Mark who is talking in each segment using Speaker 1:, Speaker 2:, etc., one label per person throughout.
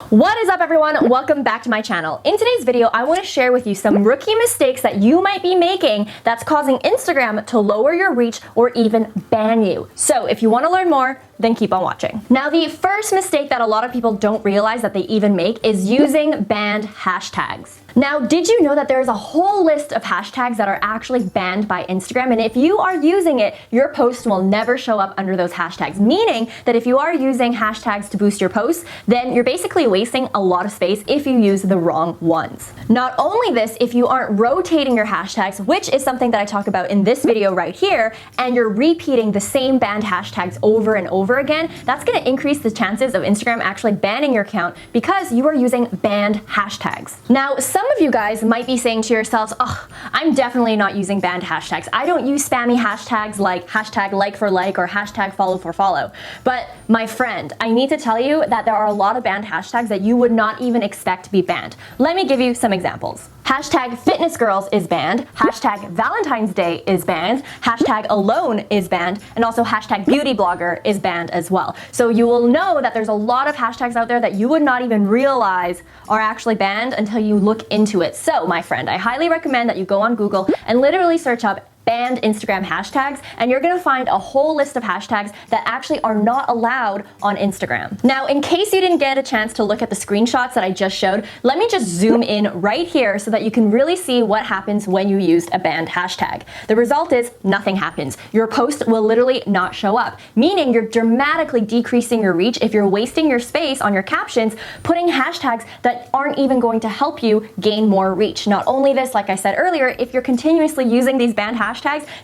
Speaker 1: What is up, everyone? Welcome back to my channel. In today's video, I want to share with you some rookie mistakes that you might be making that's causing Instagram to lower your reach or even ban you. So if you want to learn more, then keep on watching. Now, the first mistake that a lot of people don't realize that they even make is using banned hashtags. Now, did you know that there's a whole list of hashtags that are actually banned by Instagram? And if you are using it, your post will never show up under those hashtags, meaning that if you are using hashtags to boost your posts, then you're basically wasting a lot of space if you use the wrong ones. Not only this, if you aren't rotating your hashtags, which is something that I talk about in this video right here, and you're repeating the same banned hashtags over and over again, that's gonna increase the chances of Instagram actually banning your account because you are using banned hashtags. Now, some of you guys might be saying to yourselves, oh, I'm definitely not using banned hashtags. I don't use spammy hashtags like hashtag like for like or hashtag follow for follow. But my friend, I need to tell you that there are a lot of banned hashtags that you would not even expect to be banned. Let me give you some examples. Hashtag fitness girls is banned, hashtag Valentine's Day is banned, hashtag alone is banned, and also hashtag beauty blogger is banned as well. So you will know that there's a lot of hashtags out there that you would not even realize are actually banned until you look into it. So my friend, I highly recommend that you go on Google and literally search up banned Instagram hashtags, and you're gonna find a whole list of hashtags that actually are not allowed on Instagram. Now, in case you didn't get a chance to look at the screenshots that I just showed, let me just zoom in right here so that you can really see what happens when you used a banned hashtag. The result is nothing happens. Your post will literally not show up, meaning you're dramatically decreasing your reach if you're wasting your space on your captions, putting hashtags that aren't even going to help you gain more reach. Not only this, like I said earlier, if you're continuously using these banned hashtags,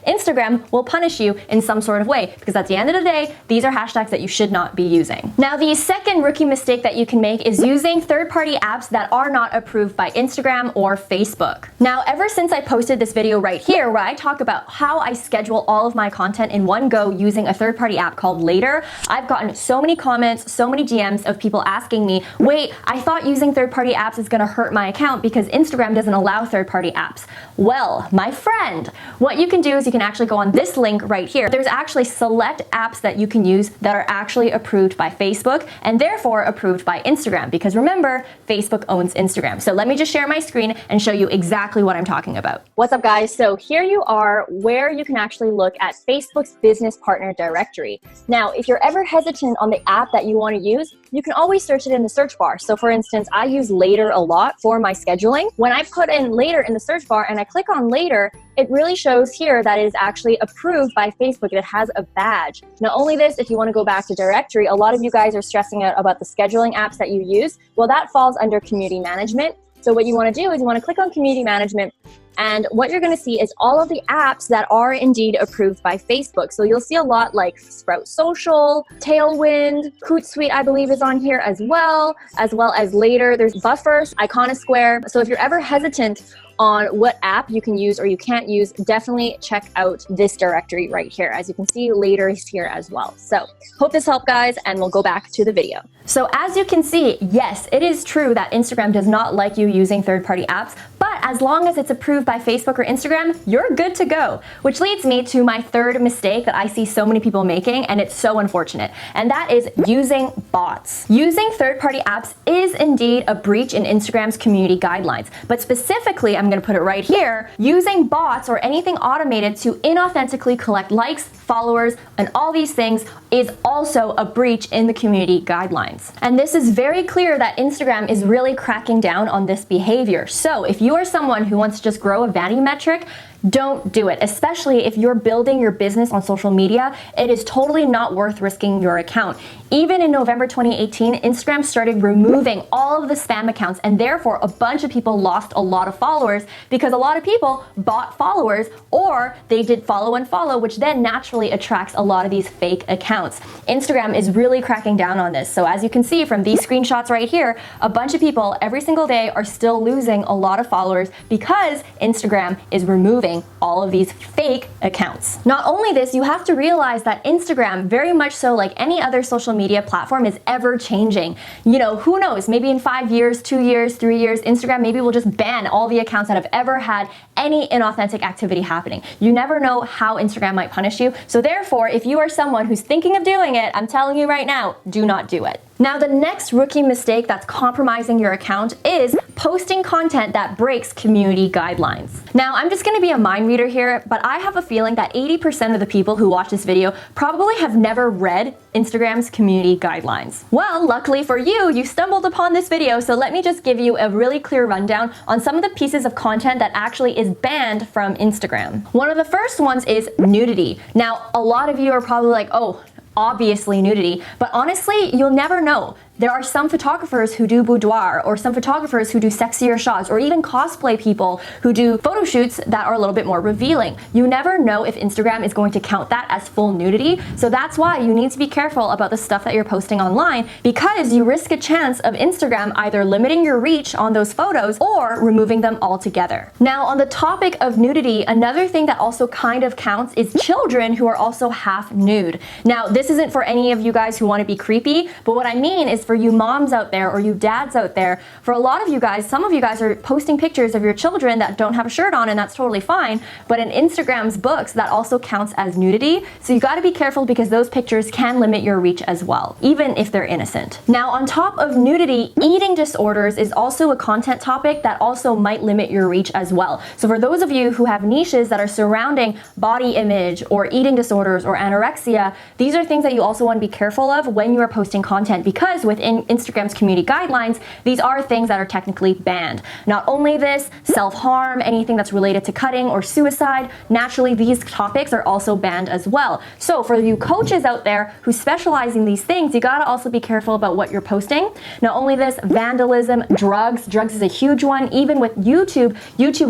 Speaker 1: Instagram will punish you in some sort of way because at the end of the day, these are hashtags that you should not be using. Now, the second rookie mistake that you can make is using third-party apps that are not approved by Instagram or Facebook. Now, ever since I posted this video right here where I talk about how I schedule all of my content in one go using a third-party app called Later, I've gotten so many comments, so many DMs of people asking me, wait, I thought using third-party apps is gonna hurt my account because Instagram doesn't allow third-party apps. Well, my friend, what you can do is you can actually go on this link right here. There's actually select apps that you can use that are actually approved by Facebook and therefore approved by Instagram, because remember, Facebook owns Instagram. So let me just share my screen and show you exactly what I'm talking about. What's up, guys? So here you are where you can actually look at Facebook's business partner directory. Now, if you're ever hesitant on the app that you want to use, you can always search it in the search bar. So for instance, I use Later a lot for my scheduling. When I put in Later in the search bar and I click on Later, it really shows here that it is actually approved by Facebook. It has a badge. Not only this, if you want to go back to directory, a lot of you guys are stressing out about the scheduling apps that you use. Well, that falls under community management. So what you want to do is you want to click on community management, and what you're going to see is all of the apps that are indeed approved by Facebook. So you'll see a lot like Sprout Social, Tailwind, Hootsuite, I believe is on here as well as Later. There's Buffer, Iconosquare. So if you're ever hesitant on what app you can use or you can't use, definitely check out this directory right here. As you can see, Later is here as well. So hope this helped, guys, and we'll go back to the video. So as you can see, yes, it is true that Instagram does not like you using third-party apps, but as long as it's approved by Facebook or Instagram, you're good to go. Which leads me to my third mistake that I see so many people making, and it's so unfortunate, and that is using bots. Using third-party apps is indeed a breach in Instagram's community guidelines, but specifically, I'm gonna put it right here, using bots or anything automated to inauthentically collect likes, followers, and all these things is also a breach in the community guidelines. And this is very clear that Instagram is really cracking down on this behavior. So if you are someone who wants to just grow a vanity metric, don't do it, especially if you're building your business on social media. It is totally not worth risking your account. Even in November 2018, Instagram started removing all of the spam accounts, and therefore a bunch of people lost a lot of followers because a lot of people bought followers or they did follow and follow, which then naturally attracts a lot of these fake accounts. Instagram is really cracking down on this. So as you can see from these screenshots right here, a bunch of people every single day are still losing a lot of followers because Instagram is removing all of these fake accounts. Not only this, you have to realize that Instagram, very much so like any other social media platform, is ever changing. You know, who knows, maybe in 5 years, 2 years, 3 years, Instagram maybe will just ban all the accounts that have ever had any inauthentic activity happening. You never know how Instagram might punish you. So therefore, if you are someone who's thinking of doing it, I'm telling you right now, do not do it. Now, the next rookie mistake that's compromising your account is posting content that breaks community guidelines. Now, I'm just gonna be a mind reader here, but I have a feeling that 80% of the people who watch this video probably have never read Instagram's community guidelines. Well, luckily for you, you stumbled upon this video, so let me just give you a really clear rundown on some of the pieces of content that actually is banned from Instagram. One of the first ones is nudity. Now, a lot of you are probably like, oh, obviously nudity, but honestly, you'll never know. There are some photographers who do boudoir, or some photographers who do sexier shots, or even cosplay people who do photo shoots that are a little bit more revealing. You never know if Instagram is going to count that as full nudity, so that's why you need to be careful about the stuff that you're posting online, because you risk a chance of Instagram either limiting your reach on those photos or removing them altogether. Now, on the topic of nudity, another thing that also kind of counts is children who are also half nude. Now, this isn't for any of you guys who want to be creepy, but what I mean is for you moms out there or you dads out there, for a lot of you guys, some of you guys are posting pictures of your children that don't have a shirt on, and that's totally fine, but in Instagram's books, that also counts as nudity, so you gotta be careful because those pictures can limit your reach as well, even if they're innocent. Now, on top of nudity, eating disorders is also a content topic that also might limit your reach as well. So for those of you who have niches that are surrounding body image or eating disorders or anorexia, these are things that you also want to be careful of when you are posting content, because within Instagram's community guidelines, these are things that are technically banned. Not only this, self-harm, anything that's related to cutting or suicide, naturally these topics are also banned as well. So for you coaches out there who specialize in these things, you gotta also be careful about what you're posting. Not only this, vandalism, drugs is a huge one. Even with YouTube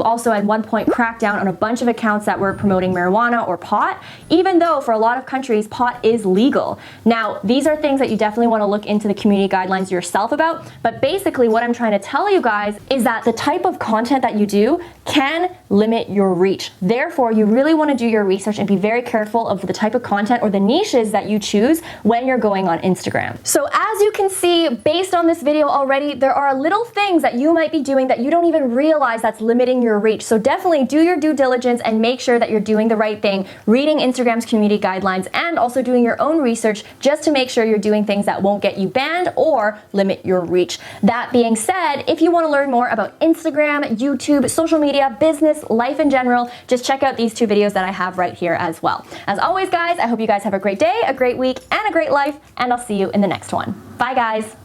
Speaker 1: also at one point cracked down on a bunch of accounts that were promoting marijuana or pot, even though for a lot of countries pot is legal. Now, these are things that you definitely want to look into the community guidelines yourself about, but basically what I'm trying to tell you guys is that the type of content that you do can limit your reach. Therefore, you really want to do your research and be very careful of the type of content or the niches that you choose when you're going on Instagram. So as you can see, based on this video already, there are little things that you might be doing that you don't even realize that's limiting your reach. So definitely do your due diligence and make sure that you're doing the right thing, reading Instagram's community guidelines and also doing your own research just to make sure you're doing things that won't get you banned or limit your reach. That being said, if you want to learn more about Instagram, YouTube, social media, business, life in general, just check out these two videos that I have right here as well. As always, guys, I hope you guys have a great day, a great week, and a great life, and I'll see you in the next one. Bye, guys.